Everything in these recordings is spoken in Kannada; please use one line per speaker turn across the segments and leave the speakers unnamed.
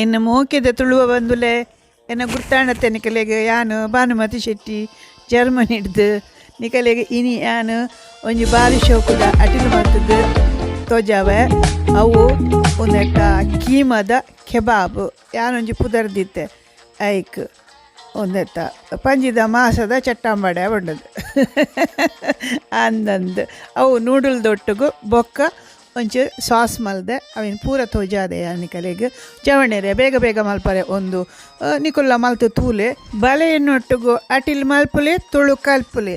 ಇನ್ನು ಮೂಕಿದ ತುಳುವ ಬಂದುಲೆ ಎನ್ನ ಗುರ್ತಾಣತ್ತೆ ನಿಕಲೆಗೆ ಯಾನು ಭಾನುಮತಿ ಶೆಟ್ಟಿ ಜರ್ಮನಿ ಹಿಡ್ದು ನಿಕಲೆಗೆ ಇನಿ ಯಾನು ಒಂಜಿ ಬಾರಿ ಶೋಕುದ ಅಟಿಲು ಮಾಡ್ತದ್ದು ತೋಜಾವೆ ಅವು ಒಂದೆಟ್ಟ ಕೀಮದ ಕೆಬಾಬ್ ಯಾನೊಂಜಿ ಪುದರ್ದಿತ್ತೆ ಐಕ್ ಒಂದೆತ್ತ ಪಂಜಿದ ಮಾಸದ ಚಟ್ಟಂಬಡೆ ಉಂಡದು ಅಂದಂದು ಅವು ನೂಡಲ್ದೊಟ್ಟಿಗೂ ಬೊಕ್ಕ ಒಂಚೂರು ಸಾಸ್ ಮಲ್ದೆ ಅವಿನ ಪೂರ ತೋಜಾದೆ ನಿಕಲೆಗೆ ಜವಣೆರೆ ಬೇಗ ಬೇಗ ಮಲ್ಪರೆ ಒಂದು ನಿಕುಲ್ಲ ಮಲ್ತು ತೂಲೆ ಬಲೆ ಎನ್ನೊಟ್ಟಿಗೂ ಅಟಿಲ್ ಮಲ್ಪುಲೆ ತುಳು ಕಲ್ಪುಲೆ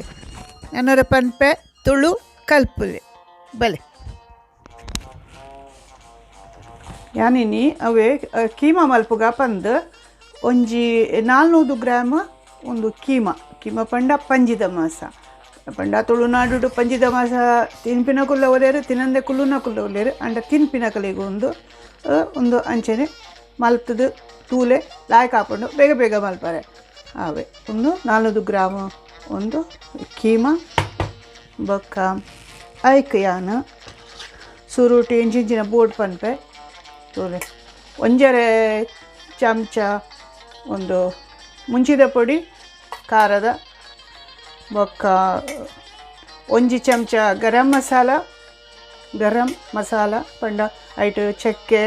ಅನ್ನರ ಪನ್ಪೆ ತುಳು ಕಲ್ಪುಲೆ ಬಲೆ ಯಾನಿನಿ ಅವೇ ಕೀಮಾ ಮಲ್ಪುಗ ಪಂದು ಒಂಜಿ 400 ಗ್ರಾಮ್ ಒಂದು ಕೀಮಾ ಪಂಡ ಪಂಜಿದ ಮಾಸ ಪಂಡ ತುಳುನಾಡು ಪಂಜಿದ ಮಾಸ ತಿನ್ಪಿನ ಕುಲ್ಲ ಒಲೆರು ತಿನ್ನಂದೆ ಕುಲ್ಲುನ ಕುಲ್ಲ ಒಲೆರು ಅಂಡ ತಿನ್ಪಿನ ಕಲೆಗೆ ಒಂದು ಅಂಚನೆ ಮಲ್ತದು ತೂಲೆ ಲಾಯ್ಕ್ ಹಾಕೊಂಡು ಬೇಗ ಬೇಗ ಮಲ್ಪರೆ ಅವೇ ಒಂದು 400 ಗ್ರಾಮ್ ಒಂದು ಕೀಮಾ ಬೊಕ್ಕ ಐಕ್ ಯಾನು ಸುರುಟಿ ಇಂಚಿಂಚಿನ ಬೋರ್ಡ್ ಪನ್ಪೆ ತೂಲೆ ಒಂಜರೆ ಚಮಚ ಒಂದು ಮುಂಚಿದ ಪುಡಿ ಖಾರದ ಬೊಕ್ಕ ಒಂಜಿ ಚಮಚ ಗರಂ ಮಸಾಲ ಪಂಡ ಐಟು ಚಕ್ಕೆ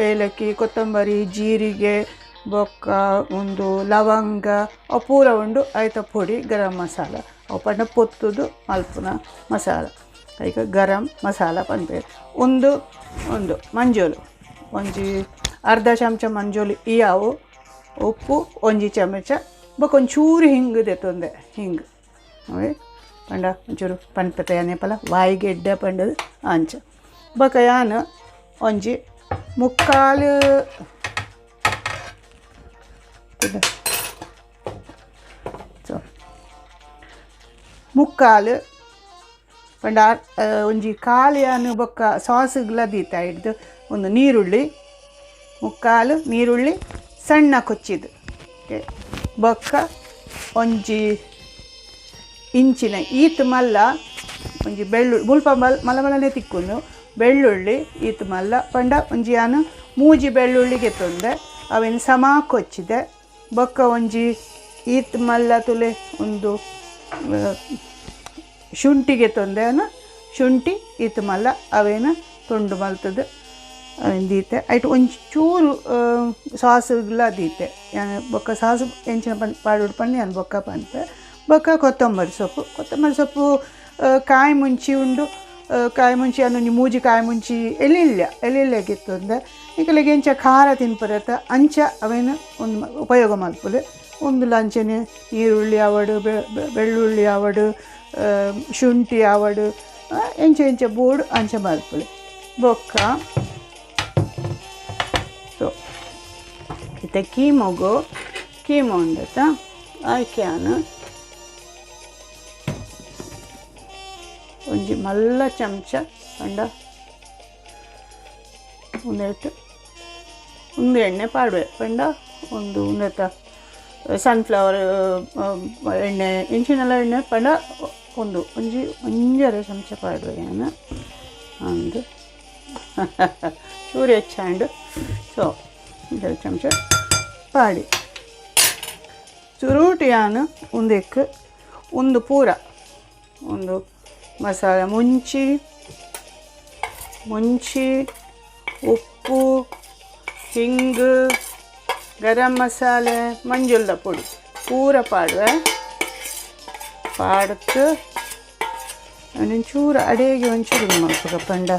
ಏಲಕ್ಕಿ ಕೊತ್ತಂಬರಿ ಜೀರಿಗೆ ಬೊಕ್ಕ ಒಂದು ಲವಂಗ ಅವು ಪೂರ ಉಂಡು ಐತ ಪುಡಿ ಗರಂ ಮಸಾಲ ಅವು ಪಂಡ ಪೊತ್ತುದು ಮಲ್ಪುನ ಮಸಾಲ ಈಗ ಗರಂ ಮಸಾಲ ಪನ್ಪೆ ಒಂದು ಮಂಜೋಲು ಒಂಜಿ ಅರ್ಧ ಚಮಚ ಮಂಜೋಲಿ ಇಯಾವು ಉಪ್ಪು ಒಂಜಿ ಚಮಚ ಬೊಕ್ಕ ಒಂಚೂರು ಹಿಂಗೆ ದೆತ್ತೊಂದೆ ಹಿಂಗೆ ಅವೇ ಪಂಡ ಒಂಚೂರು ಪನ್ಪತೆ ಪಲ ವಾಯಿಗೆ ಎಡ್ಡೆ ಪಂಡದು ಅಂಚ ಬೊಕ್ಕ ಯಾನು ಒಂಜಿ ಮುಕ್ಕಾಲು ಮುಕ್ಕಾಲು ಪಂಡ ಒಂಜಿ ಕಾಲು ಯಾನು ಬೊಕ್ಕ ಸಾಸ್ಗ್ಲ ದೀತ ಹಿಡ್ದು ಒಂದು ನೀರುಳ್ಳಿ ಮುಕ್ಕಾಲು ನೀರುಳ್ಳಿ ಸಣ್ಣ ಕೊಚ್ಚಿದು ಬೊಕ್ಕ ಒಂಜಿ ಇಂಚಿನ ಈತ್ ಮಲ್ಲ ಒಂಜಿ ಬೆಳ್ಳುಳ್ಳಿ ಮುಲ್ಪ ಮಲಮಲನೆ ತಿಕ್ಕೊಂಡು ಬೆಳ್ಳುಳ್ಳಿ ಈತ್ ಮಲ್ಲ ಪಂಡ ಒಂಜಿ ಯಾನು ಮೂಜಿ ಬೆಳ್ಳುಳ್ಳಿಗೆ ತೊಂದೆ ಅವೇನು ಸಮ ಕೊಚ್ಚಿದೆ ಬೊಕ್ಕ ಒಂಜಿ ಈತ್ ಮಲ್ಲ ತುಲೆ ಒಂದು ಶುಂಠಿಗೆ ತೊಂದೆ ಶುಂಠಿ ಈತ್ ಮಲ್ಲ ಅವೇನು ತುಂಡು ಮಲ್ತದ್ದು ದೀತೆ ಐಟು ಒಂಚೂರು ಸಾಸುಗ್ಲ ದೀತೆ ಬೊಕ್ಕ ಸಾಸು ಎಂಚಿನ ಪಾಡು ಪನ್ನಿ ಅನ್ ಬೊಕ್ಕ ಪನ್ಪೆ ಬೊಕ್ಕ ಕೊತ್ತಂಬರಿ ಸೊಪ್ಪು ಕಾಯಿ ಮುಂಚಿ ಉಂಡು ಕಾಯಿ ಮುಂಚಿ ಅನ್ನೊಂಜಿ ಮೂಜಿ ಕಾಯಿ ಮುಂಚಿ ಎಲ್ಲಿಲ್ಲೆಗಿತ್ತಂದೆ ಈಗಲಿಗೆ ಎಂಚ ಖಾರ ತಿನ್ಪರತ್ತ ಅಂಚ ಅವೇನು ಒಂದು ಉಪಯೋಗ ಮಲ್ಪುಲೆ ಒಂದು ಲಂಚನೆ ಈರುಳ್ಳಿ ಆವಡು ಬೆಳ್ಳುಳ್ಳಿ ಆವಡು ಶುಂಠಿ ಆವಡು ಎಂಚ ಬೋರ್ಡು ಅಂಚ ಮಲ್ಪುಲೆ ಬೊಕ್ಕ ಇತ್ತೆ ಕೀಮೋ ಉಂಡತ ಆಯ್ಕೆಯಾನು ಒಂಜಿ ಮಲ್ಲ ಚಮಚ ಪಂಡ ಒಂದು ಎಣ್ಣೆ ಪಾಡುವೆ ಪಂಡ ಒಂದು ಉಂದೆತ ಸನ್ಫ್ಲವರ್ ಎಣ್ಣೆ ಇಂಚಿನೆಲ್ಲ ಎಣ್ಣೆ ಪಂಡ ಒಂಜರೆ ಚಮಚ ಪಾಡುವೆ ನಾನು ಒಂದು ಚೂರು ಹೆಚ್ಚಾಂಡು ಸೊ 1 ಚಮಚ ಪಾಡಿ ಚುರುಟಿ ಯಾನು ಒಂದಕ್ಕೆ ಒಂದು ಪೂರ ಒಂದು ಮಸಾಲ ಮುಂಚಿ ಉಪ್ಪು ಹಿಂಗು ಗರಂ ಮಸಾಲೆ ಮಂಜುಳದ ಪುಡಿ ಪೂರ ಪಾಡುವೆ ಪಾಡ್ತು ಒಂಚೂರು ಅಡೆಗೆ ಒಂಚೂರು ಮಾಡ್ಬೇಕು ಪಂಡ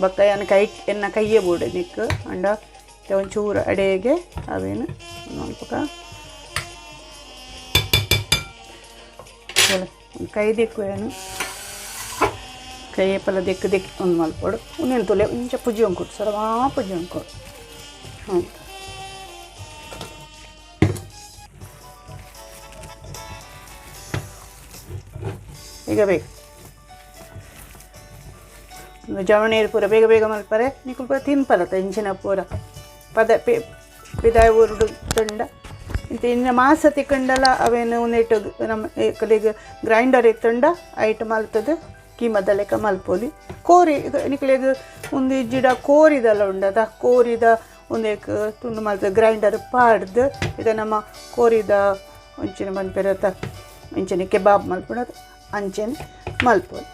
ಬೊಕ್ಕ ಎನ್ನ ಕೈಯೇ ಬೂಡೆ ನಿಕ್ಕು ಅಂಡ ಒಂಚೂರು ಅಡೆಗೆ ಅವೇನು ನೋಡ್ಬೇಕ ಕೈ ದಿಕ್ಕು ಏನು ಕೈಯೇ ಪಲ ದಿಕ್ಕು ಒಂದು ಮಲ್ಕೊಡು ಉನ್ನೇನು ತೊಲೆ ಒಂಚ ಪುಜಿ ಕೊಡು ಸರ್ವಾ ಪುಜಿ ಕೊಡು ಹ್ಞೂ ಈಗ ಬೇಕು ಜವಣೀರು ಪೂರ ಬೇಗ ಬೇಗ ಮಲ್ಪರೆ ನಿಕುಲ್ ಪೂರ ತಿನ್ಪಲತ್ತ ಇಂಚಿನ ಪೂರ ಪಿದಾಯ ಉರುಡು ತಂಡ ಇಂತ ಇನ್ನು ಮಾಸ ತಿಕ್ಕಂಡಲ ಅವೇನು ಒಂದಿಟ್ಟು ನಮ್ಮ ಕಲಿಗೆ ಗ್ರೈಂಡರ್ ಇತ್ತಂಡ ಐಟ್ ಮಲ್ತದು ಕೀಮದ ಲೆಕ್ಕ ಮಲ್ಪೊಲಿ ಕೋರಿ ನಿಕ್ಲೆಗ್ ಒಂದು ಜಿಡ ಕೋರಿದಲ್ಲ ಉಂಡದ ಕೋರಿದ ಒಂದೇಕ್ ತುಂಡು ಮಲ್ತ ಗ್ರೈಂಡರ್ ಪಾಡ್ದು ಈಗ ನಮ್ಮ ಕೋರಿದ ಒಂಚಿನ ಬಂದ್ಪಿರತ್ತ ಅಂಚನೆ ಕೆಬಾಬ್ ಮಲ್ಪಡೋದು ಅಂಚನೆ ಮಲ್ಪೊಲಿ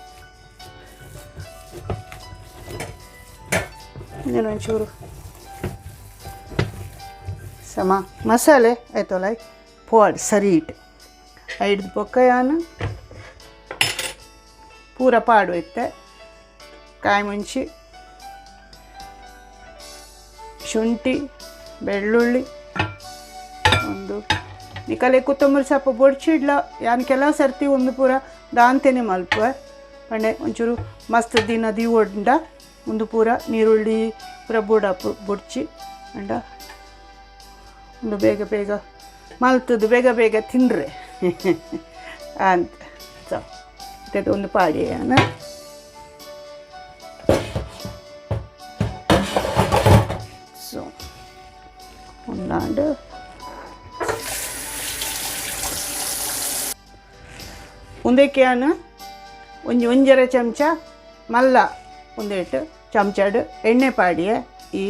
ಇನ್ನೇನು ಒಂಚೂರು ಸಮ ಮಸಾಲೆ ಆಯ್ತಲ್ಲ ಪೋಡ್ ಸರಿ ಇಟ್ಟು ಐದು ಬೊಕ್ಕಯಾನ ಪೂರ ಪಾಡು ಇತ್ತೆ ಕಾಯಿ ಮುಂಚಿ ಶುಂಠಿ ಬೆಳ್ಳುಳ್ಳಿ ಒಂದು ನಿಕಲೆ ಕೊತ್ತಂಬರಿ ಸೊಪ್ಪು ಬೊಡ್ಚಿಡ್ಲ ಯಾನ್ ಕೆಲವು ಸರ್ತಿ ಒಂದು ಪೂರ ದಾಂತೆನೆ ಮಲ್ಪುವೆ ಪಂಡೆ ಒಂಚೂರು ಮಸ್ತ್ ದಿನ ಒಡ್ಡ ಒಂದು ಪೂರ ನೀರುಳ್ಳಿ ಪೂರ ಬೊಡ್ಚಿ ಅಂಡ ಒಂದು ಬೇಗ ಬೇಗ ಮಲ್ತದ್ದು ಬೇಗ ಬೇಗ ತಿನ್ರೆ ಅಂತ ಸೊ ಒಂದು ಪಾಡಿಯಾನ ಸೊ ಒಂದಾಂಡು ಒಂದಕ್ಕೆಯಾನ ಒಂಜರ ಚಮಚ ಮಲ್ಲ ಒಂದೇಟು ಚಮಚಡು ಎಣ್ಣೆ ಪಾಡಿಯ ಈ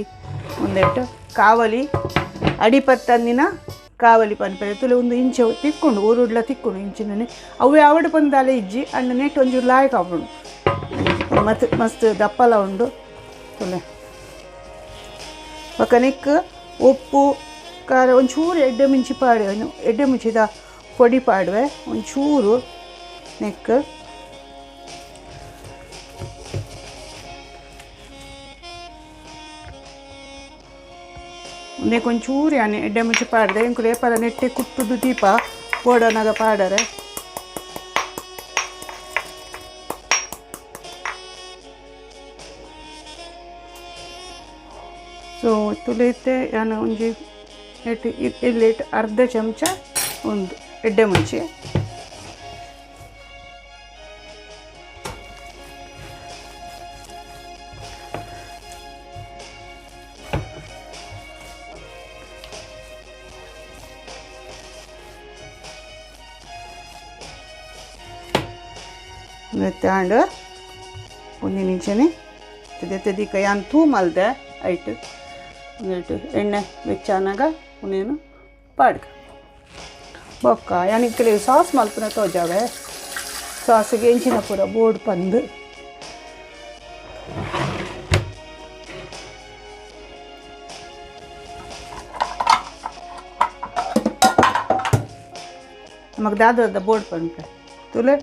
ಒಂದೇಟು ಕಾವಲಿ ಅಡಿಪತ್ತಂದಿನ ಕಾವಲಿ ಪನ್ಪರೆ ತುಲೆ ಒಂದು ಇಂಚು ತಿಕ್ಕೊಂಡು ಊರುಡ್ಲ ತಿಕ್ಕೊಂಡು ಇಂಚಿನೇ ಅವೇ ಅವಡು ಬಂದಾಲೆ ಇಜ್ಜಿ ಅಂಡ್ ನೆಟ್ ಒಂಚೂರು ಲಾಯಕ್ ಆಗ್ಬಿಡು ಮತ್ತು ಮಸ್ತ್ ದಪ್ಪಲ ಉಂಡು ತುಲೆ ఒక నెక్ ఉప్పు కారం ಒಂಚೂರು ಎಡ್ಡೆ ಮುಂಚಿ ಪಾಡೆ ಎಡ್ಡೆ ಮುಂಚಿದ ಪೊಡಿ ಪಾಡುವೆ ಒಂಚೂರು ನೆಕ್ ಒಂದೇ ಒಂಚೂರು ಯಾನೆ ಎಡ್ಡೆ ಮುಂಚಿ ಪಾಡ್ದೆ ಇಂಕು ಲೇಪಲ ನೆಟ್ಟೆ ಕುಟ್ಟುದು ದೀಪ ಬೋಡನಾಗ ಪಾಡರೆ ಸೊ ತುಳಿತೆ ನಾನು ಒಂಜಿ ನೆಟ್ಟು ಇಲ್ಲಿಟ್ಟು ಅರ್ಧ ಚಮಚ ಒಂದು ಎಡ್ಡೆ ಮುಂಚೆ ತಗೊಂಡು ಒಂದು ನಿಂಚನೆ ತೆದಿಕ ಯಾನ್ ತೂ ಮಲ್ದೆ ಐಟು ಒಂದಿಟ್ಟು ಎಣ್ಣೆ ಬೆಚ್ಚಾನಾಗ ಉನೇನು ಪಾಡ್ಕ ಬೊಕ್ಕ ಯಾನಿಗೆ ಕೆಲವು ಸಾಸ್ ಮಲ್ಪನ ತೋಜಾವೆ ಸಾಸಿಗೆ ಎಂಚಿನ ಪೂರ ಬೋರ್ಡ್ ಪಂದು ನಮಗೆ ದಾದ ಬೋರ್ಡ್ ಪಂಪೆ ತುಲೆ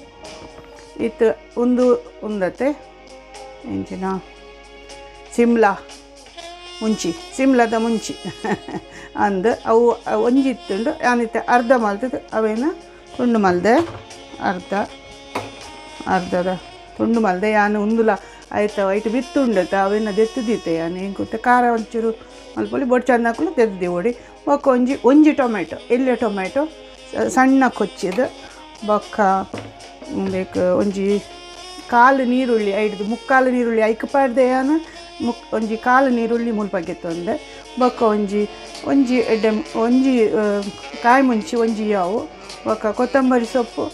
ಇತ್ತು ಒಂದು ಉಂದತೆ ಎಂಚಿನ ಸಿಮ್ಲಾದ ಮುಂಚಿ ಅಂದು ಅವು ಒಂಜಿತ್ತುಂಡು ಯಾನಿತ್ತೆ ಅರ್ಧ ಮಲ್ತದ್ದು ಅವೇನು ತುಂಡು ಮಲ್ದೆ ಅರ್ಧದ ತುಂಡು ಮಲ್ದೆ ಯಾನು ಉಂದುಲ ಆಯ್ತು ಐಟು ಬಿತ್ತುಂಡತ ಅವೇನ ದೆತ್ತುದಿತ್ತೆ ಯಾನು ಹೆಂಗೆ ಗೊತ್ತೆ ಖಾರ ಒಂಚೂರು ಮಲ್ಪೊಲಿ ಬೊಟ್ಟು ಚೆಂದ ಹಾಕಲು ತೆಗ್ದು ಓಡಿ ಬೊಕ್ಕ ಒಂಜಿ ಟೊಮೆಟೊ ಎಲ್ಲಿ ಟೊಮೆಟೊ ಸಣ್ಣ ಕೊಚ್ಚಿದು ಬೊಕ್ಕ ಬೇಕು ಒಂಜಿ ಕಾಲು ನೀರುಳ್ಳಿ ಐದು ಮುಕ್ಕಾಲು ನೀರುಳ್ಳಿ ಐಕ್ ಪಾಡ್ದೆ ಯಾನು ಒಂಜಿ ಕಾಲು ನೀರುಳ್ಳಿ ಮುಲ್ಪಗೆತ್ತೊಂದೆ ಬೊಕ್ಕ ಒಂಜಿ ಎಡ್ಡೆ ಕಾಯಿ ಮುಂಚಿ ಒಂಜಿ ಯಾವು ಬೊಕ್ಕ ಕೊತ್ತಂಬರಿ ಸೊಪ್ಪು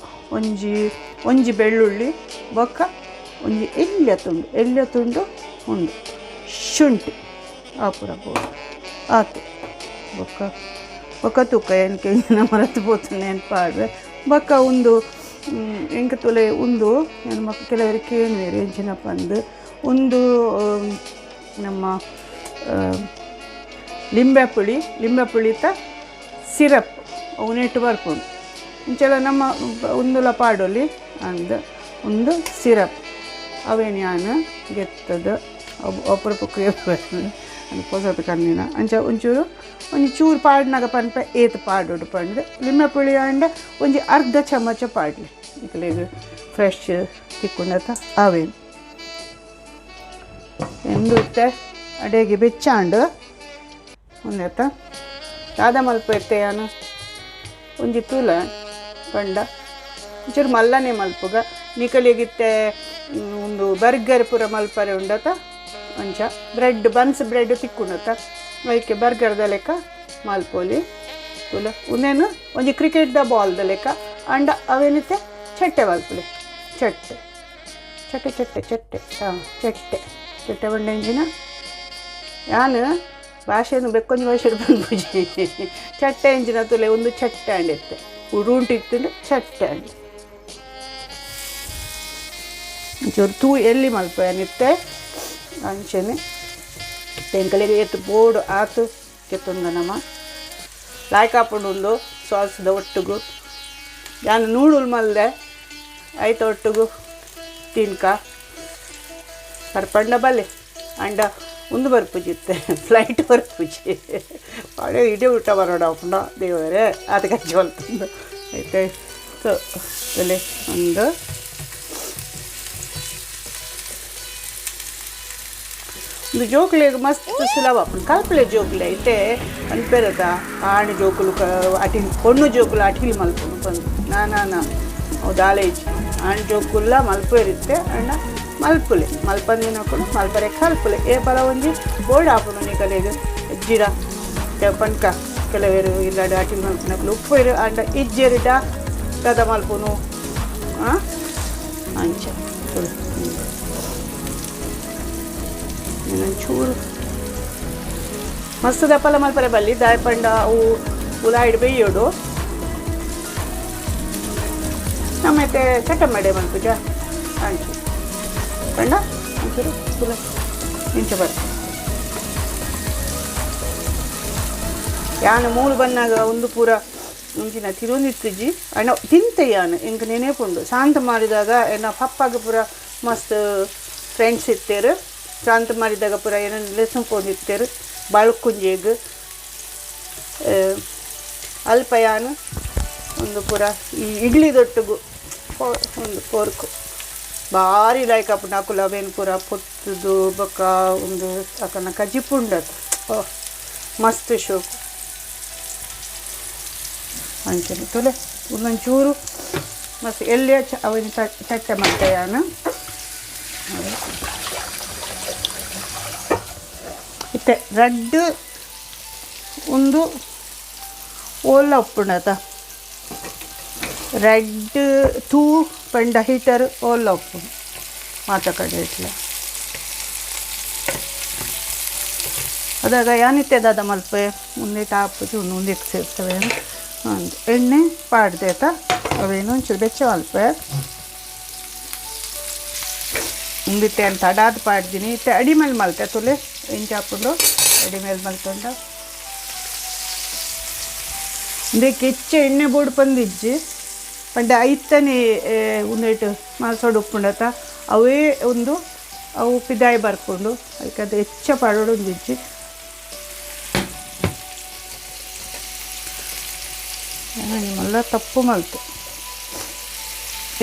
ಒಂಜಿ ಬೆಳ್ಳುಳ್ಳಿ ಬೊಕ್ಕ ಒಂಜಿ ಎಲ್ಯ ತುಂಡು ಉಂಡು ಶುಂಠಿ ಆಪುರ ಬೋದು ಆತು ಬೊಕ್ಕ ತೂಕ ಏನಕ್ಕೆ ಮರತು ಬೋತು ನೆನಪಾಡ್ರೆ ಬೊಕ್ಕ ಒಂದು ಎಂಕ ತೊಲೆ ಒಂದು ನನ್ನ ಮಕ್ಕಳು ಕೆಲವರಿಗೆ ಕೇಳಿದ್ರು ಎಂಚಿನಪ್ಪ ಅಂದು ಒಂದು ನಮ್ಮ ಲಿಂಬೆ ಪುಳಿತ ಸಿರಪ್ ಅವನ್ನಿಟ್ಟು ಬರ್ಕೊಂಡು ಇಂಚೆಲ್ಲ ನಮ್ಮ ಒಂದುಲ ಪಾಡೋಲಿ ಅಂದು ಒಂದು ಸಿರಪ್ ಅವೇನು ಯಾನು ಗೆತ್ತದು ಒಬ್ಬರೊಬ್ಬಕ್ಕೆ ಅದು ಹೊಸದು ಕಣ್ಣಿನ ಅಂಚ ಒಂಚೂರು ಪಾಡಿನಾಗ ಪನ್ಪೆ ಏತು ಪಾಡೋಡು ಪಂಡು ಲಿಂಬೆ ಪುಳಿ ಅಂಡ ಒಂಜಿ ಅರ್ಧ ಚಮಚ ಪಾಡ್ಲಿ ಇಕ್ಲೆಗ್ ಫ್ರೆಶ್ ತಿಕ್ಕೊಂಡತ ಅವೇನು ಎಂದುತ್ತೆ ಅಡೆಗೆ ಬೆಚ್ಚಾಂಡು ಒಂದೆತ್ತ ದಾದ ಮಲ್ಪ ಎತ್ತೆಯಾನು ಒಂಜಿ ತೂಲ ಪಂಡ ಒಂಚೂರು ಮಲ್ಲನೆ ಮಲ್ಪುಗ ನಿಕಲಿಗಿತ್ತೆ ಒಂದು ಬರ್ಗರ್ ಪೂರ ಮಲ್ಪರೆ ಉಂಡತ ಅಂಚ ಬನ್ಸ್ ಬ್ರೆಡ್ ತಿಕ್ಕೊಂಡತ ಅದಕ್ಕೆ ಬರ್ಗರ್ದ ಲೆಕ್ಕ ಮಲ್ಪೋಲಿ ತುಲ ಉಂದೇನು ಒಂಜಿ ಕ್ರಿಕೆಟ್ದ ಬಾಲ್ದ ಲೆಕ್ಕ ಅಂಡ ಅವೇನಿತ್ತೆ ಚಟ್ಟೆ ಮಲ್ಪುಲೆ ಚಟ್ಟೆ ಚಟ್ಟೆ ಚಟ್ಟೆ ಚಟ್ಟೆ ಚಟ್ಟೆ ಬಂಡೆಂಜಿನ ನಾನು ಭಾಷೆಯನ್ನು ಬೆಕ್ಕೊಂದು ಭಾಷೆ ಬಂದು ಪೂಜೆ ಚಟ್ಟೆ ಎಂಜಿನ ತುಲೆ ಒಂದು ಚಟ್ಟೆ ಅಂಡಿತ್ತೆ ಉರುಂಟಿತ್ತು ಚಟ್ಟೆ ಅಂಡಿ ಒಂಚೂರು ತೂ ಎಲ್ಲಿ ಮಲ್ಪ ಏನಿತ್ತೆ ಅಂಚೆನೆ ತೆಂಕಲಿಗೆ ಎತ್ತು ಬೋರ್ಡ್ ಆತು ಕೆತ್ತೊಂದ ನಮ್ಮ ಲಾಯ್ಕ್ ಹಾಕೊಂಡು ಒಂದು ಸಾಸ್ದ ಒಟ್ಟಿಗೂ ನಾನು ನೂಡುಲ್ ಮಲ್ದೆ ಆಯ್ತು ಒಟ್ಟಿಗೂ ತಿನ್ಕ ಕರ್ಪಂಡ ಬಲ್ಲೆ ಅಂಡ ಒಂದು ಬರ್ಪುಜಿತ್ತೆ ಫ್ಲೈಟ್ ಬರ್ಪುಜಿ ಅದೇ ಇಡೀ ಊಟ ಬರೋಣ ಅಪ್ಪಣ್ಣ ದೇವರೇ ಅದಕ್ಕೆ ಜೋಲ್ತಂದು ಆಯ್ತು ಸೊ ತಲೆ ಒಂದು ಜೋಕ್ಲೆಗ್ ಮಸ್ತ್ ಸುಲಭ ಕಲ್ಪಲೆ ಜೋಕ್ಲೆ ಐತೆ ಅನ್ಪೇರದ ಆಣೆ ಜೋಕುಲು ಅಟಿಲ್ ಪೊಣ್ಣು ಜೋಕುಲು ಅಟಿಲ್ ಮಲ್ಪನು ಬಂದು ನಾನು ದಾಲೇಜ್ ಆಣ್ ಜೋಕುಲ್ಲ ಮಲ್ಪೇರಿತ್ತೆ ಅಣ್ಣ ಮಲ್ಪುಲೆ ಮಲ್ಪಂದಿನಕ್ಕೂ ಮಲ್ಪರೆ ಕಲ್ಪುಲೆ ಏ ಬಲ ಒಂಜಿ ಬೋರ್ಡ್ ಹಾಪುನು ನೀ ಕಲೆಗೆ ಜೀರ ಪಂಕ ಕೆಲವೇರು ಇಲ್ಲಾಡ ಅಟಿಲ್ ಮಲ್ಪನಕ್ಕಲು ಉಪ್ಪು ಇರು ಅಂಡ ಇಜ್ಜೆರಿಟ ಕದ ಮಲ್ಪುನು ಅಂಚ ಚೂರು ಮಸ್ತ್ ದಪ್ಪಲ ಮಲ್ಪರೆ ಬಲ್ಲಿ ದಾಯಪಂಡ ಅವು ಉಲಾಯಿಡ್ ಬೇಯೋಡು ನಮ್ಮತ್ತೆ ಚಟ್ಟ ಮಾಡೆ ಮಲ್ಪುಜ ಅಂಚು ಪಂಡ ಒಂಚೂರು ತುಲ ಇಂಚ ಬರ ಯಾನು ಮೂಲು ಬನ್ನಾಗ ಒಂದು ಪೂರ ಮುಂಚಿನ ತಿರುನಿತ್ತುಜಿ ಅಣ್ಣ ತಿಂತೆ ಯಾನು ಇಂಕ ನೆನೆಪುಂಡು ಶಾಂತ ಮಾಡಿದಾಗ ಏನ ಪಪ್ಪಾಗ ಪೂರ ಮಸ್ತ್ ಫ್ರೆಂಡ್ಸ್ ಇತ್ತೇರು ಶಾಂತ ಮಾಡಿದಾಗ ಪೂರ ಏನನ್ನು ಲೆಸನ್ ಪೋದಿತ್ತೇರು ಬಾಳ್ಕುಂಜೆಗ್ ಅಲ್ಪಯಾನು ಒಂದು ಪೂರ ಈ ಇಡ್ಲಿದೊಟ್ಟಿಗೂ ಒಂದು ಪೋರ್ಕು ಭಾರಿ ಲೈಕ್ ಅಪ್ಪ ನಾಕು ಲವೇನು ಪೂರ ಪೊತ್ತುದು ಬೊಕ್ಕ ಒಂದು ಅಕನ ಕಜಿಪುಂಡದು ಮಸ್ತ್ ಶೋಕು ಅಂಚನೆ ತೊಲೆ ಒಂದೊಂಚೂರು ಮಸ್ತ್ ಎಲ್ಲಿಯ ಅವನ ಚಟ್ಟೆ ಮಾಡ್ತೇಯಾನು ಇತ್ತೆ ರೆಡ್ ಒಂದು ಓಲ್ಲ ಉಪ್ಪುಂಡತ ರೆಡ್ ಟೂ ಪಂಡ ಹೀಟರ್ ಓಲ್ಲ ಉಪ್ಪು ಮಾತ ಕಡೆ ಇಟ್ಲ ಅದಾಗ ಯಾನಿತ್ತೆ ದಾದ ಮಲ್ಪೆ ಮುಂದೆ ಟಾಪು ಚೂನು ಮುಂದೆ ಸೇರ್ತವೆ ಅಂದು ಎಣ್ಣೆ ಪಾಡ್ದೇತ ಅವೇನು ಒಂಚೂರು ಬೆಚ್ಚ ಮಲ್ಪೆ ಮುಂದಿತ್ತೆ ಅಂತ ಅಡಾದ ಪಾಡ್ದೀನಿ ಇತ್ತೆ ಅಡಿ ಮೇಲೆ ಮಲ್ತೆ ತುಲೆ ಎಂಚು ಹಾಕೊಂಡು ಅಡಿ ಮೇಲೆ ಮಲ್ಕೊಂಡ ಇದಕ್ಕೆ ಹೆಚ್ಚು ಎಣ್ಣೆ ಬೋರ್ಡ್ ಬಂದಿಜ್ಜಿ ಪಂಡ ಐತನೇ ಒಂದೇಟು ಮಾಲ್ಸೋಡು ಉಪ್ಪುಂಡತ ಅವೇ ಒಂದು ಅವು ಪಿದಾಯಿ ಬರ್ಕೊಂಡು ಅದಕ್ಕೆ ಅದು ಹೆಚ್ಚ ಪಾಡೋಡು ಒಂದಿಜ್ಜಿ ನಿಮ್ಮೆಲ್ಲ ತಪ್ಪು ಮಲ್ತು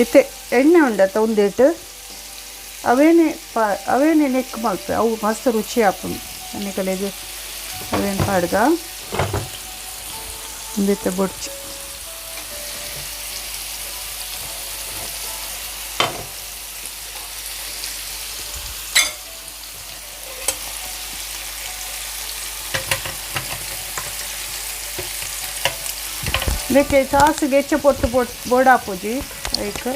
ಇತ್ತೆ ಎಣ್ಣೆ ಉಂಡತ ಒಂದೇಟು ಅವೇನೇ ನೆಕ್ ಮಲ್ಪೆ ಅವು ಮಸ್ತ್ ರುಚಿ ಹಾಪುಂಡು ಎಣ್ಣೆ ಕಲೆಗೆ ಅವೇನು ಪಾಡ್ಗ ಒಂದಿತ್ತೆ ಬೊಡ್ಚಿ ಇದಕ್ಕೆ ಸಾಸಿಗೆ ಹೆಚ್ಚು ಪೊಟ್ಟು ಬೋರ್ಡ್ ಹಾಪುಜಿ ಅದಕ್ಕೆ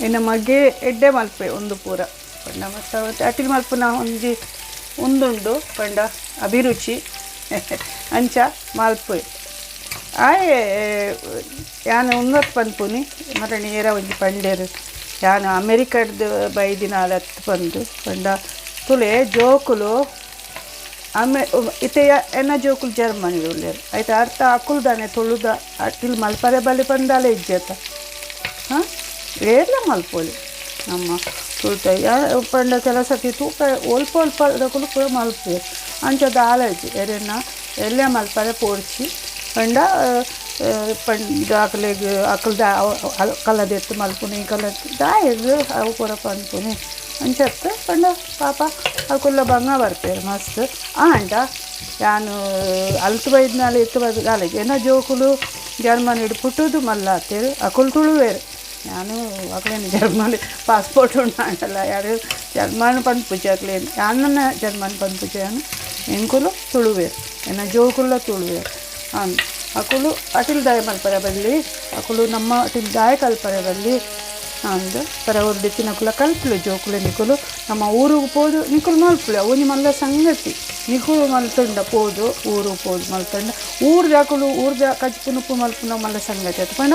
ಇನ್ನು ಮಗೆ ಎಡ್ಡೆ ಮಲ್ಪೆ ಒಂದು ಪೂರ ಪಂಡ ಮತ್ತು ಅಟಿಲ್ ಮಲ್ಪನ ಒಂದುಂಡು ಪಂಡ ಅಭಿರುಚಿ ಅಂಚ ಮಲ್ಪೆ ಆಯೆ ಯಾನು ಉನ್ನತ್ ಪನ್ಪುನಿ ಮರ ನೇರ ಒಂಜಿ ಪಂಡೇರು ಯಾನು ಅಮೆರಿಕದ ಬೈದಿನಾಲ ಹತ್ತು ಬಂದು ಪಂಡ ತುಲೆ ಜೋಕುಲು ಇತೆಯ ಎನ್ನ ಜೋಕುಲು ಜರ್ಮನಿ ಉಳ್ಳೇರು ಆಯ್ತು ಅರ್ಥ ಅಕುಲ್ದಾನೆ ತುಳುದ ಅಟಿಲ್ ಮಲ್ಪರೆ ಬಲಿ ಪಂದಾಲೆ ಇಜ್ಜತ ಹಾಂ ಏರ್ಲ ಮಲ್ಪೋಲಿ ನಮ್ಮ ತುಳ್ತ ಪಂಡ ಕೆಲಸಕ್ಕೆ ತೂಕ ಒಲ್ಪ ಕೂಡ ಮಲ್ಪೆ ಅಂಚದ ಆಲಜಿ ಎರೆನ ಎಲ್ಲೇ ಮಲ್ಪರೆ ಪೋಡ್ಚಿ ಪಂಡ ಪಂಡ ಅಕಲೆಗೆ ಅಕಲ್ದ ಕಲ್ಲದೆತ್ತು ಮಲ್ಪುನಿ ಕಲತ್ತು ದಾಯದು ಅವು ಕೂಡ ಪನ್ಪುನಿ ಅಂಚತ್ತು ಪಂಡ ಪಾಪ ಅಕುಲ್ಲ ಬಂಗ ಬರ್ಪೇರು ಮಸ್ತ್ ಅಂಡ ಯಾನು ಅಲ್ತು ಬೈದ್ನಾಲೆ ಎತ್ತು ಬೈದು ಆಲಜಿ ಏನೋ ಜೋಕುಲು ಜರ್ಮನಿ ಪುಟ್ಟುದು ಮಲ್ಲ ಹತ್ತೇರು ಅಕುಲ್ ತುಳುವೇರು ನಾನು ಅಕ್ಲೇನು ಜರ್ಮನ್ ಪಾಸ್ಪೋರ್ಟ್ ಉಂಟಲ್ಲ ಯಾರು ಜರ್ಮನ್ ಪಂಪುಜೆ ಅಕ್ಲೇನು ಯಾನನ್ನ ಜರ್ಮನ್ ಪಂಪುಜೆ ಅನ್ನು ಎಂಕುಲು ತುಳುವೇರು ಎನ್ನ ಜೋಕುಲ್ಲ ತುಳುವೇರು ಅನ್ ಅಕುಲು ಅಟಿಲ್ ದಾಯ ಮಲ್ಪರೆ ಬಲ್ಲಿ ಅಕುಲು ನಮ್ಮ ಅಟಿಲ್ ದಾಯ ಕಲ್ಪರೆ ಬಲ್ಲಿ ಅಂದು ಪರ ಒರ್ದಿತ್ತಿ ನಕುಲ ಕಲ್ಪಲು ಜೋಕುಲೆ ನಿಕುಲು ನಮ್ಮ ಊರಿಗೆ ಪೋದು ನಿಕುಲು ಮಲ್ಪುಲೆ ಅವನಿ ಮಲ್ಲ ಸಂಗತಿ ನಿಕುಲು ಮಲ್ತಂಡ ಪೋದು ಊರು ಪೋದು ಮಲ್ತಂಡ ಊರ್ದಾಕುಲು ಊರ್ದ ಕಚ್ಪುನುಪ್ಪು ಮಲ್ಪುನ ಮಲ್ಲ ಸಂಗತಿ ಅತ್ಕೊಂಡ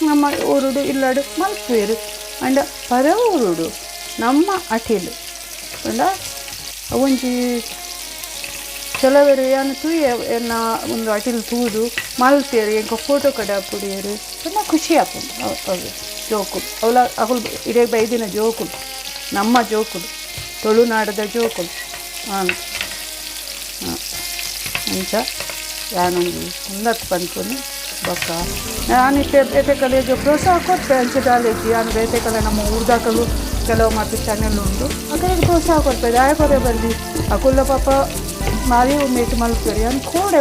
ನಮ್ಮ ಊರುಡು ಇಲ್ಲಡು ಮಲ್ಪುವೇರು ಅಂಡ ಪರ ಊರುಡು ನಮ್ಮ ಅಟಿಲ್ ಅಂಡ ಒಂಜಿ ಕೆಲವರು ಏನು ತೂಯ ಎನ್ನ ಒಂದು ಅಟಿಲ್ ತೂದು ಮಲ್ತೇರು ಎಂಕ ಫೋಟೋ ಕಡಾಪುಡಿಯರು ತುಂಬ ಖುಷಿ ಆಪುಂಡು ಅವು ಜೋಕುಲು ಅವಳ ಅಕುಲು ಇಡೇ ಬೈದಿನ ಜೋಕುಲು ನಮ್ಮ ಜೋಕುಲು ತುಳುನಾಡದ ಜೋಕುಲು ಹಾಂ ಅಂಚ ಯಾನೊಂದು ಒಂದತ್ತು ಪನ್ಪುನಿ ಬೊಕ್ಕ ನಾನು ಬೇತೆ ಕಲೆಗೆ ಪ್ರೋತ್ಸಾಹ ಕೊಡ್ತೆ ಅಂಚೆ ಕಾಲೇಜಿ ನಾನು ಬೇತೆ ಕಲೆ ನಮ್ಮ ಊರ್ದಾಕಲು ಕೆಲವು ಮತ್ತು ಚಾನೆಲ್ ಉಂಟು ಅದಕ್ಕೆ ಪ್ರೋತ್ಸಾಹ ಕೊಡ್ತೆ ದಾಯಕೊರೆ ಬಲ್ಲಿ ಅಕುಲ್ಲ ಪಾಪ ಮಾರಿ ಉಂದೇಟು ಮಲ್ಪೇರಿ ಅನ್ ಕೂಡ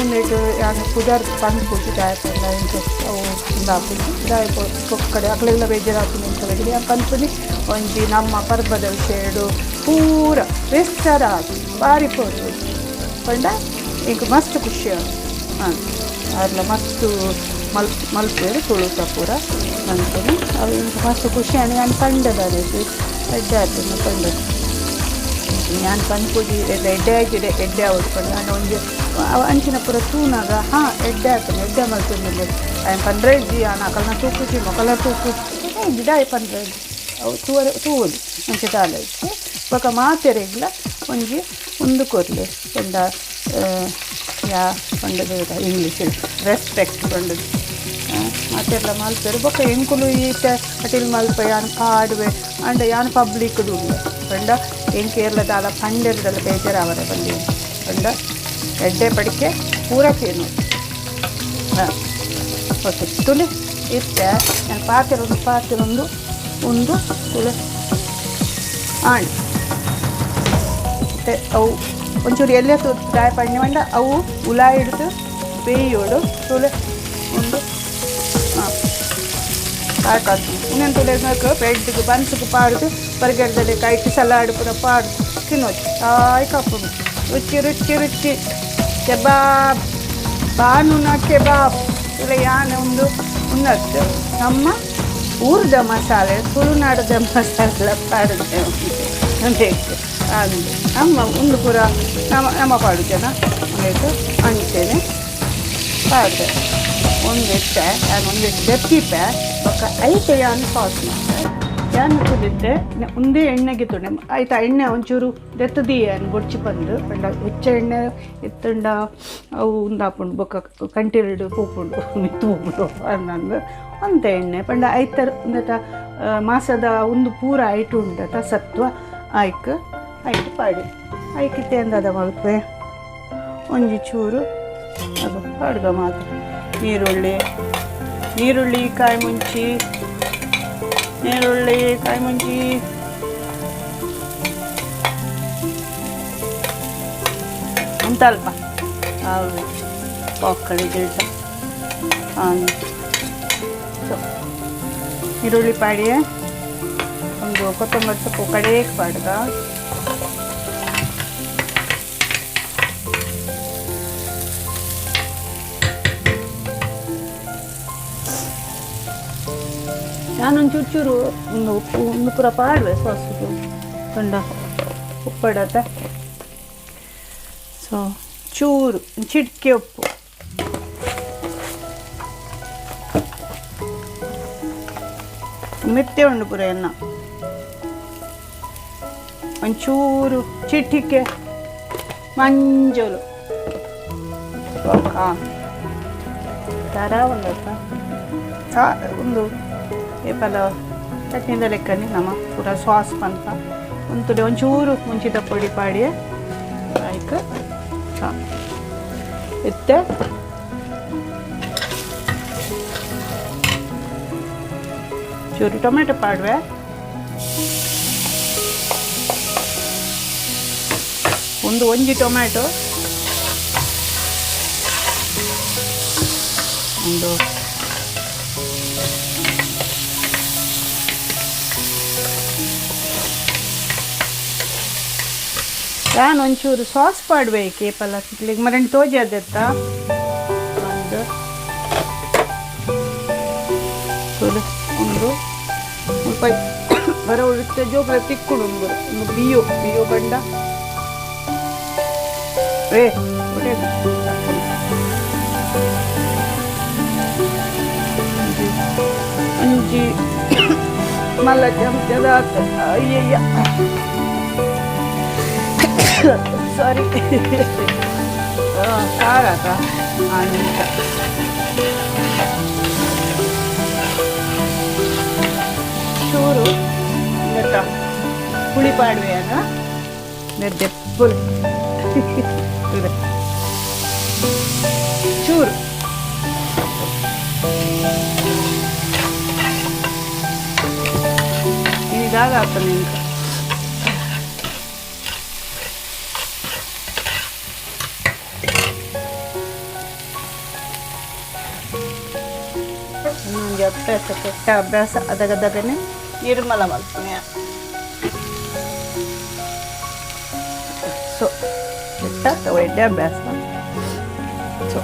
ಉಂದೇಟು ಯಾನು ಕುದರ್ ಪಂದು ಪೂಜೆ ದಾಯಪಲ್ಲ ಇಂಟ್ರೆಸ್ಟ್ ಅವು ಉಂದಾಪುಜಿ ದಾಯಪ ಕೊಕ್ಕಡೆ ಅಕ್ಲೆಲ್ಲ ಬೇಜಾರಾಪುನಿ ಅಂತ ಹೇಳಿದ್ರೆ ಯಾಕೆ ಅನ್ಪುನಿ ಒಂಜಿ ನಮ್ಮ ಪರ್ಬದ ವಿಷಯಡು ಪೂರ ವಿಸ್ತಾರ ಆಗಿ ಭಾರಿ ಪೋದು ಪಂಡ ಈಗ ಮಸ್ತ್ ಖುಷಿ ಹಾಂ ಅಲ್ಲ ಮಸ್ತ್ ಮಲ್ಪೇರು ತುಳುತ ಪೂರ ಅನ್ಪುನಿ ಅವು ಇಂಕ ಮಸ್ತ್ ಖುಷಿ ಅನಿ ನಾನು ಪಂಡದ ರೀತಿ ಎಡ್ಡೆ ಆಯ್ತು ಪಂಡದ ഞാൻ പൻപൂജി എഡ്ഡെ ആയിട്ട് എഡ്ഡെ ഓടിಕೊಂಡು ನಾನು ಒಂದು ಅಂಚಿನ ಪುರ ತೂನಾಗ ಹಾಂ ಎಡ್ಡೆ ಆಗ್ತಾನೆ ಎಡ್ಡೆ ಮಲ್ತಿರ್ಲಿಲ್ಲ ఆయన ಪಂಡ್ರೆಜ್ಜಿ ನಾಲ್ಕಲ್ನ ತೂಕುಜಿ ಮೊಕಲ ತೂಕುಜಿ ಗಿಡಾಯಿ ಪಂಡ್ರೆಜ್ಜಿ ಅವು ತೂವದು ಮಂచి ತಾಲೈತಿ ಇವಾಗ ಮಾತೆರೆಗ್ಲ ಒಂಜಿ ಒಂದು ಕೊರ್ಲೆ ಪಂಡ ಯಾ ಪಂಡದ ಇಂಗ್ಲೀಷ್ ರೆಸ್ಪೆಕ್ಟ್ ಪಂಡದು ಮಾತೆಲ್ಲ ಮಲ್ಪೇರು ಬೊಕ್ಕ ಎಂಕುಲು ಈತ ಅಟಿಲ್ ಮಲ್ಪ ಯಾನು ಕಾಡುವೆ ಅಂಡ ಯಾನು ಪಬ್ಲಿಕ್ ದುಡ್ಡು ಪಂಡ ಏನು ಕೇರಳದ ಪಂಡೆರದಲ್ಲ ಬೇಜಾರಾವರ ಬಂದಿ ಪಂಡ ಎಡ್ಡೆ ಪಡಿಕೆ ಪೂರ ಫೇನು ಹಾಂ ಓಕೆ ತುಳಿ ಇತ್ತೆ ನಾನು ಪಾತಿರೊಂದು ಒಂದು ತುಳಿ ಆಣ್ ಮತ್ತು ಅವು ಒಂಚೂರು ಎಲ್ಲೇ ದಾಯ ಪಣ್ಣೆ ಮಂಡ ಅವು ಉಲಾ ಹಿಡಿದು ಬೇಯೋಡು ತುಳಿ ಒಂದು ಹಾಂ ಸಾಕಾತು ಇನ್ನೊಂದು ತುಳಿಯೋಕೆ ಬ್ರೆಡ್ಗೆ ಬನ್ಸಿಗೆ ಪಾಡ್ದು ಬರ್ಗಡ್ದಲ್ಲಿ ಕೈಟಿ ಸಲಾಡ್ ಪೂರ ಪಾಡ್ದು ತಿನ್ನೋದು ತಾಯಿ ಕಪ್ಪು ರುಚಿ ರುಚಿ ರುಚಿ ಕೆಬಾಬ್ ಬಾನುನ ಕೆಬಾಬ್ ಇಲ್ಲ ಯಾನೆ ಒಂದು ಉನ್ನತ್ತು ನಮ್ಮ ಊರದ ಮಸಾಲೆ ತುಳುನಾಡದ ಮಸಾಲೆ ಪಾಡಿದೆ ಬೇಕು ಅದು ನಮ್ಮ ಒಂದು ಪೂರ ನಮ್ಮ ಪಾಡು ಜನ ಒಂದೇಟು ಅಂಚೆನೆ ಪಾಡ್ದೆ ಒಂದೆಟ್ಟೆ ನಾನು ಒಂದೆಟ್ಟು ಬೆಪ್ಪಿಪ್ಪೆ ಬೊಕ್ಕ ಐತೆ ಯಾನು ಸಾಸ್ ಮಾಡ್ತೆ ಯಾನು ಕುದಿತ್ತೆ ಒಂದೇ ಎಣ್ಣೆಗೆ ತುಣೆ ಆಯ್ತಾ ಎಣ್ಣೆ ಒಂಚೂರು ದೆತ್ತದಿ ಏನು ಬೊಡ್ಚಿ ಬಂದು ಪಂಡ ಹೆಚ್ಚ ಎಣ್ಣೆ ಎತ್ತಂಡ ಅವು ಉಂದಾಪುಂಡು ಬೊಕ್ಕ ಕಂಟಿರಡು ಪೂಪುಂಡು ಮಿತ್ತು ಪೂಪುಂಡು ಅನ್ನಂದು ಒಂದೇ ಎಣ್ಣೆ ಪಂಡ ಐತರ ಒಂದತ ಮಾಸದ ಒಂದು ಪೂರ ಐಟು ಉಂಡತ ಸತ್ವ ಆಯ್ಕೆ ಐಟು ಪಾಡಿ ಐಕಿತ್ತೆ ಅಂದದ ಮಲ್ಪೆ ಒಂಜಿ ಚೂರು ಅದು ಅಡ್ಗ ಮಾತು ನೀರುಳ್ಳಿ ಕಾಯಿ ಮುಂಚಿ ಅಂತ ಅಲ್ಪ ಹೌದು ಪಕ್ಕಡಿ ಗಿಲ್ಟ ಈರುಳ್ಳಿ ಪಾಡಿ ಒಂದು ಕೊತ್ತಂಬರಿ ಸೊಪ್ಪು ಕಡೆಗೆ ಪಾಡ್ಗ ನಾನೊಂದು ಚೂರು ಒಂದು ಪೂರ ಪಾಡುವೆ ಸಾಸಿಗೆ ಕಂಡ ಉಪ್ಪಡತ್ತೆ ಸೊ ಚೂರು ಚಿಟಿಕೆ ಉಪ್ಪು ಮೆತ್ತೆ ಉಂಡು ಪೂರ ಎನ್ನ ಒಂಚೂರು ಚಿಟಿಕೆ ಮಂಜಲು ಥರ ಒಂದು ಏಪಲ ಚಟ್ನಿದ ಲೆಕ್ಕನೆ ನಮ್ಮ ಪೂರ ಸಾಸ್ ಪಂತ ಒಂತುಡೆ ಒಂಚೂರು ಮುಂಚಿದ ಪೊಡಿ ಪಾಡಿ ಆಯ್ಕೆ ಎತ್ತೆ ಚೂರು ಟೊಮೆಟೊ ಪಾಡುವೆ ಒಂಜಿ ಟೊಮೆಟೊ ಒಂದು ನಾನು ಒಂಚೂರು ಸಾಸ್ ಪಾಡ್ಬೇಕು ಕೇಪಲ್ಲ ಸಿಕ್ಲಿಗೆ ಮರಂಡು ತೋಜಿ ಅದೆತ್ತ ಒಂದು ಒಂದು ಸ್ವಲ್ಪ ಬರ ಉಳಿತ ಜೋಗ್ಲ ತಿಕ್ಕುಡು ಒಂದು ಬಿಯೋ ಬಂಡ ಅಂಜಿ ಮಲ್ಲ ಚಮಚದ ಅಯ್ಯಯ್ಯ ಸಾರಿ ಸಾರಾತ ಅಂತ ಚೂರು ಗೊತ್ತಾ ಹುಳಿ ಪಾಡುವೆಯಾಗ ದೆಪ್ಪಲು ಚೂರು ಇದಾಗ ಆಗ್ತದೆ ನಿಮ್ಗೆ ಇನ್ನೊಂದು ಅಭ್ಯಾಸ ಕೆಟ್ಟ ಅಭ್ಯಾಸ ಅದಗದಗನೆ ನಿರ್ಮಲ ಮಾಡ್ತೀನಿ ಸೊ ಕೆಟ್ಟ ಒಳ್ಳೆ ಅಭ್ಯಾಸ ಸೊ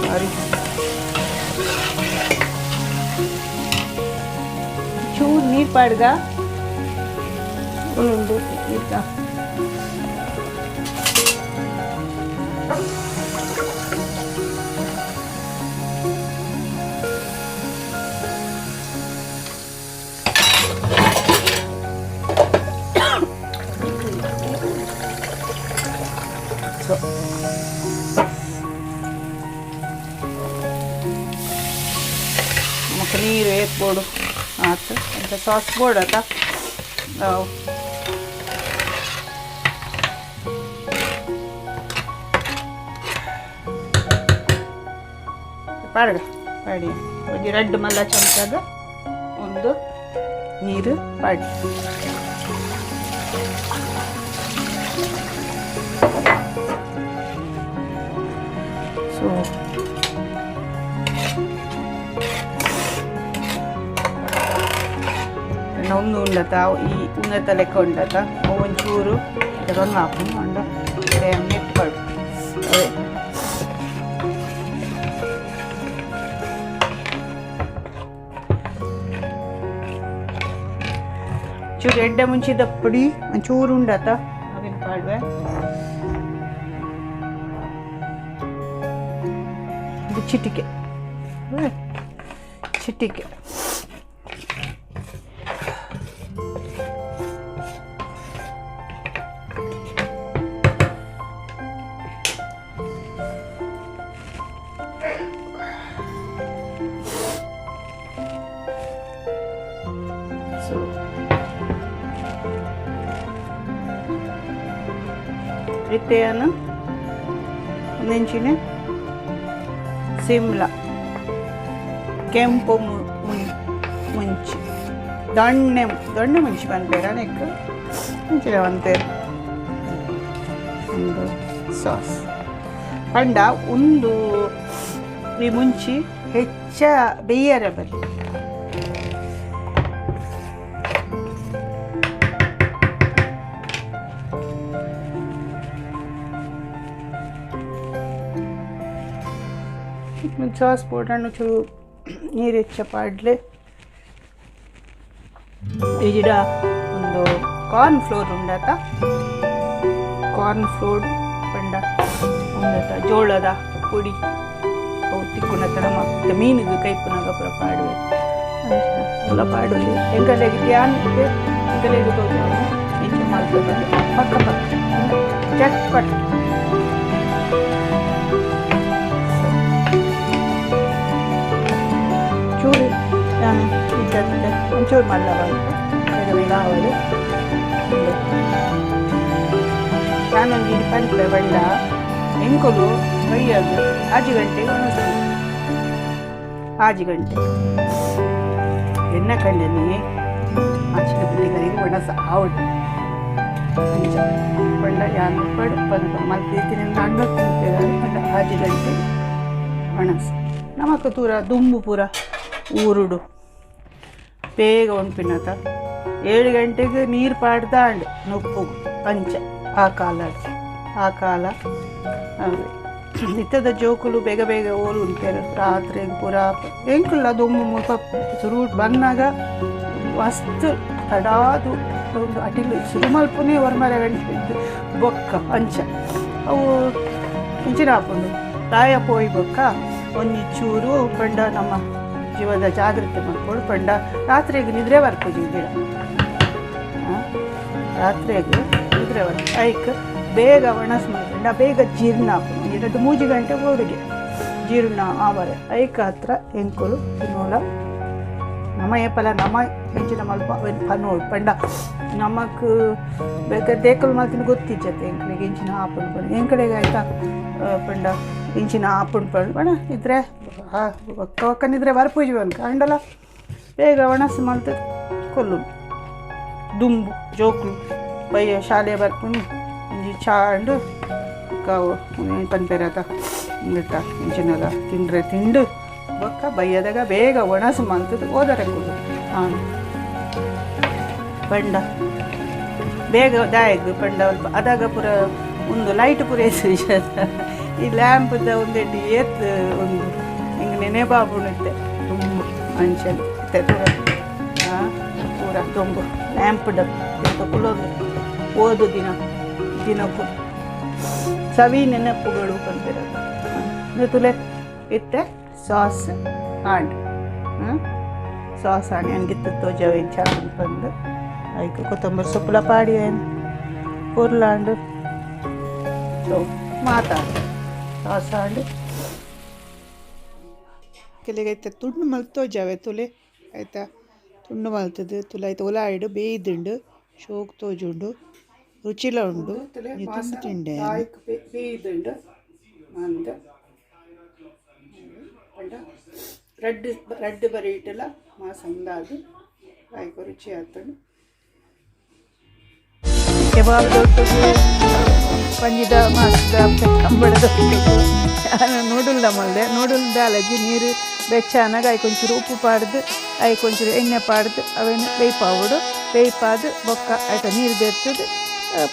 ಸಾರಿ ಚೂರು ನೀರು ಪಾಡ್ಗ ಒಂದು ಈಗ ನಮಗೆ ನೀರು ಏರ್ಬೋಡು ಆಯ್ತು ಅಂತ ಸಾಸ್ ಬೋರ್ಡ್ ಆತ ಪಾಡ ಪಾಡಿ ಒಂದು 2 ಮಲ್ಲ ಚಮಚದ ಒಂದು ನೀರು ಪಾಡಿ ಸೊ ಒಂದು ಉಂಡತ ಈ ಉನ್ನತ ಲೆಕ್ಕ ಉಂಡತ ಒಂಚೂರು ತಗೊಂಡು ಹಾಕೊಂಡು ಉಂಡ ನೆಟ್ಪಾಡು ಅದೇ ಚೂರು ಎಡ್ಡೆ ಮುಂಚಿದ ಪುಡಿ ಒಂಚೂರು ಉಂಡತ ಅವೇನು ಪಾಡುವೆ ಇದು ಚಿಟಿಕೆ ಚಿಟಿಕೆ ರಿತೆಯನ್ನು ಒಂದೆಂಚಿನ ಸಿಮ್ಲಾ ಕೆಂಪು ಮುಂಚಿ ದೊಣ್ಣೆ ಮುಂಚಿ ಬಂದ್ಬೇಡ ನೆಕ್ ಮುಂಚಿನ ಬಂತೇರು ಒಂದು ಸಾಸ್ ಪಂಡ ಒಂದು ಈ ಮುಂಚಿ ಹೆಚ್ಚ ಬೇಯರ ಬರಲಿ ಸಾಸ್ ಪೌಡರ್ನು ಚೂರು ನೀರು ಹೆಚ್ಚ ಪಾಡ್ಲೆ ಈಜಿಡ ಒಂದು ಕಾರ್ನ್ ಫ್ಲೋರ್ ಉಂಡತ ಕಾರ್ನ್ ಫ್ಲೋರ್ ಪಂಡ ಉಂಡತ ಜೋಳದ ಪುಡಿ ಅವು ತಿಕ್ಕುನ ಥರ ಮತ್ತೆ ಮೀನಿಗೆ ಕೈಪುನಾಗ ಪುರ ಪಾಡುವೆ ಎಲ್ಲ ಪಾಡುವೆ ಎಂಕಲೆಗೆ ಧ್ಯಾನಕ್ಕೆ ಎಂಕಲೆಗೆ ತೋಜಾವು ಹೆಚ್ಚು ಮಾಡ್ಬೇಕು ಪಕ್ಕ ಚಟ್ಪಟ್ ಚೂರು ನಾನು ಇದ್ದತ್ತೆ ಒಂಚೂರು ಮಲ್ಲವಾಗುತ್ತೆ ಬೇಗ ಬೇಗ ಆವಲು ನಾನೊಂದು ಇದು ಪಂಪೆ ಬಣ್ಣ ಎಂಕೊಲು ಬೈಯದು 6 ಗಂಟೆಗೆ ಒಣಗಿಸ್ತೀನಿ 6 ಗಂಟೆ ಎಣ್ಣೆ ಕಂಡನಿ ಆಚಿನ ಬಿಟ್ಟಿಗಳಿಗೆ ಒಣಸ ಆವಡು ಅಂಚ ಬಣ್ಣ ಯಾರು ಪಡು ಬಂದು ಮಲ್ತಿದ್ದೀನಿ ಅಣ್ಣ ತಿಂತೇವೆ 6 ಗಂಟೆ ಒಣಸ ನಮಕ್ ತೂರ ದುಂಬು ಪೂರ ಊರುಡು ಬೇಗ ಉಣ್ಪಿನತ 7 ಗಂಟೆಗೆ ನೀರು ಪಾಡ್ದಾಂಡು ನೊಪ್ಪು ಅಂಚ ಆ ಕಾಲ ಅದೇ ಇತ್ತದ ಜೋಕುಲು ಬೇಗ ಬೇಗ ಓಲು ಉಂಟೇರು ರಾತ್ರಿ ಪೂರ ಎಂಕುಲ್ಲ ದೊಮ್ಮು ಮುಲ್ಪ ರೂಟ್ ಬಂದಾಗ ಮಸ್ತ್ ತಡಾದು ಒಂದು ಅಟಿಲು ಶುರು ಮಲ್ಪನೇ ಹೊರಮರ ಗಂಟೆ ಬೊಕ್ಕ ಅಂಚ ಅವು ಇಂಚಿನ ಹಾಕೊಂಡು ರಾಯ ಪೋಯಿ ಬೊಕ್ಕ ಒಂದಿಚ್ಚೂರು ಪಂಡ ನಮ್ಮ ಜೀವದ ಜಾಗೃತಿ ಮಾಡ್ಕೊಂಡು ಪಂಡ ರಾತ್ರಿಗೆ ನಿದ್ರೆ ಬರ್ಕೋದಿದ್ದೀರ ರಾತ್ರಿಗೆ ನಿದ್ರೆ ಬರ್ಕ ಐಕ್ ಬೇಗ ಒಣಸ್ ಮಾಡ್ಕೊಂಡ ಬೇಗ ಜೀರ್ಣ ಹಾಕೊಂಡು 2-3 ಗಂಟೆ ಹೋಡಿಗೆ ಜೀರ್ಣ ಆವರೆ ಐಕ ಹತ್ರ ಎಂಕುಲು ತಿನ್ನೋಲ ನಮ್ಮ ಏಪಲ ನಮ್ಮ ಹೆಂಚಿನ ಮಲ್ಪ ಪನ್ನೋಳು ಪಂಡ ನಮಕ್ ಬೇಕಾದ್ರೆ ದೇಕಲ್ ಮಾತಿನ ಗೊತ್ತಿಜ್ಜತ್ತೆ ಎಂಕಡೆಗೆ ಇಂಚಿನ ಹಾಪುಂಡು ಪಂಡು ಎಂಕಡೆಗೆ ಆಯ್ತಾ ಪಂಡ ಇಂಚಿನ ಹಾಪುಂಡು ಪಂಡು ಬಣ ಇದ್ರೆ ಒಕ್ಕ ಒಕ್ಕನಿದ್ರೆ ಬರ್ಪೂಜಿ ಅನ್ಕ ಅಂಡಲ ಬೇಗ ಒಣಸು ಮಾಡ್ತ ಕೊಲ್ಲು ದುಂಬು ಜೋಕ್ಲು ಬಯ್ಯ ಶಾಲೆ ಬರ್ಪುನಿ ಒಂಜಿ ಚಾಂಡು ಕಾವು ಪನ್ಪೆರತ ಇಟ್ಟ ಇಂಚಿನದ ತಿಂಡ್ರೆ ತಿಂಡು ಬೊಕ್ಕ ಬಯ್ಯದಾಗ ಬೇಗ ಒಣಸು ಮಂತದ್ದು ಓದರೆ ಕೊಡು ಪಂಡ ಬೇಗ ದಾಯಗ್ ಪಂಡ ಅಲ್ಪ ಅದಾಗ ಪೂರ ಒಂದು ಲೈಟ್ ಪೂರೈಸಿ ಈ ಲ್ಯಾಂಪ್ದ ಒಂದೆಡ್ಡಿ ಏತ್ ಒಂದು ಹಿಂಗೆ ನೆನೆಬಾಬುಣಿತ್ತೆ ತುಂಬ ಅಂಚನ್ ಪೂರ ಪೂರ ತುಂಬ ಲ್ಯಾಂಪ್ ಡಬ್ಬ ಕುಲೋದು ಓದು ದಿನಕ್ಕೂ ಸವಿ ನೆನಪುಗಳು ಬಂದಿರೋದು ತುಲೆ ಇತ್ತೆ ಸಾಸ್ ಆಂಡ್ ಸಾಸ್ ಆಣಿ ಹಂಗಿತ್ತು ತೋಜವೇನು ಚಾಂದ್ ಬಂದು ಅದಕ್ಕೆ ಕೊತ್ತಂಬರಿ ಸೊಪ್ಪುಲ ಪಾಡಿ ಏನು ಕೂರ್ಲಾಂಡು ಸೊ ಮಾತಾಡು ಸಾಸ್ ಆಂಡು ಕೆಲಗೈತೆ ತುಂಡು ಮಲ್ತೋಜಾವೆ ತುಲೆ ಆಯ್ತಾ ತುಂಡು ಮಲ್ತದ್ದು ತುಲೆ ಆಯ್ತು ಒಲಾಯ್ಡು ಬೇಯ್ದುಂಡು ಶೋಕ್ ತೋಜುಂಡು ರುಚಿಲ ಉಂಡು ತುಂಬ ತಿಂಡೆ ಬೇಯ್ದುಂಡು ಅಂದ ರಡ್ಡು ಬರೀ ಇಟ್ಟಲ್ಲ ಮಾ ಸಂದಾದು ಆಯ್ಕೆ ರುಚಿ ಆತಂಡು ಕೆಬಾಬ್ ದೊಡ್ಡದು ಪಂಜಿದ ಮಸ್ತ ಕಂಬಳದ ನಾನು ನೂಡಲ್ದ ಮಲ್ದೆ ನೂಡಲ್ದ ಅಲಜಿ ನೀರು ಬೆಚ್ಚನಾಗ ಐಕೊಂಚೂರು ಉಪ್ಪು ಪಾಡ್ದು ಐಕೊಂಚೂರು ಎಣ್ಣೆ ಪಾಡ್ದು ಅವೇನು ಬೇಯ್ಪಾವುಡು ಬೇಯ್ಪಾದು ಬೊಕ್ಕ ಆಯ್ತ ನೀರು ಬೆರ್ತದು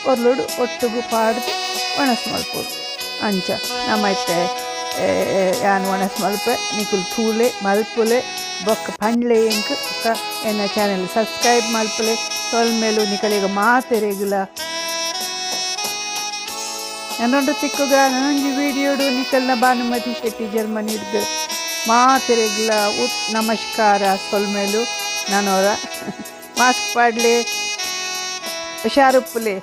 ಪೊರ್ಲುಡು ಒಟ್ಟಿಗೂ ಪಾಡ್ದು ಒಣಸು ಮಲ್ಪೋದು ಅಂಚ ನಮ್ಮೈತೆ ಯಾನು ಒಣಸು ಮಲ್ಪೆ ನಿಕುಲು ತೂಲೆ ಮಲ್ಪುಲೆ ಬೊಕ್ಕ ಪಂಡ್ಲೆ ಎಂಕ್ ಬೊಕ್ಕ ಎನ್ನ ಚಾನೆಲ್ ಸಬ್ಸ್ಕ್ರೈಬ್ ಮಲ್ಪಲೆ ಸೊಲ್ಮೇಲು ನಿಕಲಿಗ ಮಾತೆರೆಗುಲ ನನ್ನೊಂದು ತಿಕ್ಕುಗ ನನ್ನೊಂದು ವಿಡಿಯೋಡು ನಿಕಲ್ನ ಭಾನುಮತಿ ಶೆಟ್ಟಿ ಜರ್ಮನಿ ಹಿಡ್ದು ಮಾತೆರೆಗುಲ ನಮಸ್ಕಾರ ಸೊಲ್ಮೇಲು ನಾನವರ ಮಾಸ್ಕ್ ಪಾಡ್ಲೆ ಹುಷಾರುಪ್ಪಲೆ